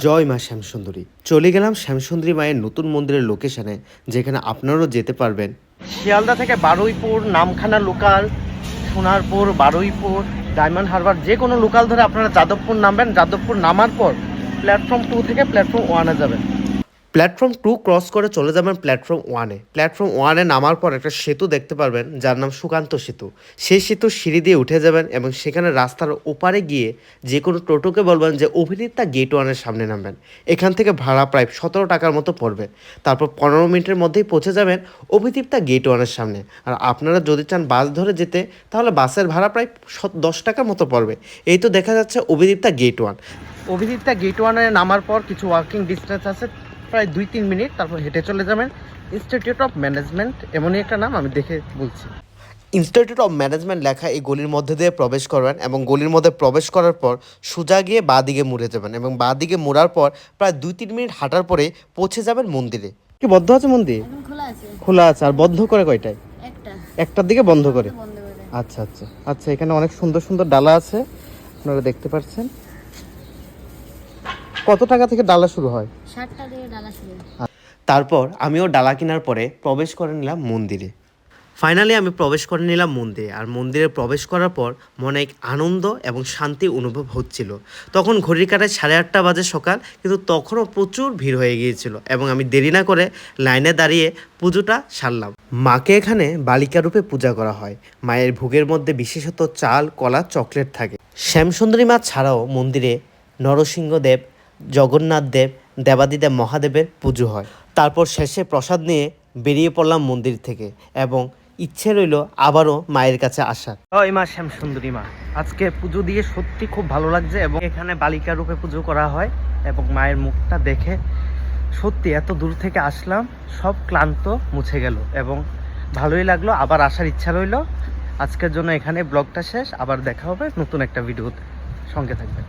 জয় মা শ্যামসুন্দরী। চলে গেলাম শ্যামসুন্দরী মায়ের নতুন মন্দিরের লোকেশনে, যেখানে আপনারাও যেতে পারবেন। শিয়ালদা থেকে বারুইপুর, নামখানা লোকাল, সোনারপুর, বারুইপুর, ডায়মন্ড হারবার যে কোনো লোকাল ধরে আপনারা যাদবপুর নামবেন। যাদবপুর নামার পর প্ল্যাটফর্ম 2 থেকে প্ল্যাটফর্ম 1-এ যাবেন। প্ল্যাটফর্ম 2 ক্রস করে চলে যাবেন প্ল্যাটফর্ম 1-এ। প্ল্যাটফর্ম 1-এ নামার পর একটা সেতু দেখতে পারবেন, যার নাম সুকান্ত সেতু। সেই সেতুর সিঁড়ি দিয়ে উঠে যাবেন এবং সেখানে রাস্তার ওপারে গিয়ে যে কোনো টোটোকে বলবেন যে অভিনেতা গেট 1-এর সামনে নামবেন। এখান থেকে ভাড়া প্রায় 17 টাকার মতো পড়বে। তারপর 15 মিনিটের মধ্যেই পৌঁছে যাবেন অভিদীপ্তা গেট 1-এর সামনে। আর আপনারা যদি চান বাস ধরে যেতে, তাহলে বাসের ভাড়া প্রায় 10 টাকার মতো পড়বে। এই তো দেখা যাচ্ছে অভিদীপ্তা গেট 1। অভিদীপ্তা গেট 1-এ নামার পর কিছু ওয়াকিং ডিস্টেন্স আছে, প্রায় 2-3 মিনিট, তারপর হেঁটে চলে যাবেন ইনস্টিটিউট অফ ম্যানেজমেন্ট। এমনই একটা নাম, আমি দেখে বলছি। ইনস্টিটিউট অফ ম্যানেজমেন্ট লেখা এই গলির মধ্যে দিয়ে প্রবেশ করবেন এবং গলির মধ্যে প্রবেশ করার পর সোজা গিয়ে বাঁ দিকে মুড়ে যাবেন এবং বাঁ দিকে মুড়ার পর প্রায় 2-3 মিনিট হাঁটার পরে পৌঁছে যাবেন মন্দিরে। কি বন্ধ আছে মন্দির? খোলা আছে। আর বন্ধ করে কয়টায়? একটার দিকে বন্ধ করে। আচ্ছা আচ্ছা আচ্ছা, এখানে অনেক সুন্দর সুন্দর ডালা আছে, আপনারা দেখতে পাচ্ছেন। কত টাকা থেকে ডালা শুরু হয়? 60 টাকা থেকে ডালা শুরু। তারপর আমিও ডালা কেনার পরে প্রবেশ করে নিলাম মন্দিরে। ফাইনালি আমি প্রবেশ করে নিলাম মন্দিরে। আর মন্দিরে প্রবেশ করার পর মনে এক আনন্দ এবং শান্তি অনুভব হচ্ছিল। তখন ঘড়ির কাঁটায় 8:30 বাজে সকাল, কিন্তু তখনও প্রচুর ভিড় হয়ে গিয়েছিল এবং আমি দেরি না করে লাইনে দাঁড়িয়ে পুজোটা সারলাম। মাকে এখানে বালিকা রূপে পূজা করা হয়। মায়ের ভোগের মধ্যে বিশেষত চাল, কলা, চকলেট থাকে। শ্যামসুন্দরী মা ছাড়াও মন্দিরে নরসিংহদেব, জগন্নাথ দেব, দেবাদিদেব মহাদেবের পুজো হয়। তারপর শেষে প্রসাদ নিয়ে বেরিয়ে পড়লাম মন্দির থেকে এবং ইচ্ছে রইল আবারও মায়ের কাছে আসার। জয় মা শ্যামসুন্দরী মা। আজকে পুজো দিয়ে সত্যি খুব ভালো লাগছে এবং এখানে বালিকা রূপে পুজো করা হয় এবং মায়ের মুখটা দেখে সত্যি এত দূর থেকে আসলাম, সব ক্লান্ত মুছে গেল এবং ভালোই লাগলো। আবার আসার ইচ্ছা রইল। আজকের জন্য এখানে ব্লগটা শেষ। আবার দেখা হবে নতুন একটা ভিডিওতে, সঙ্গে থাকবেন।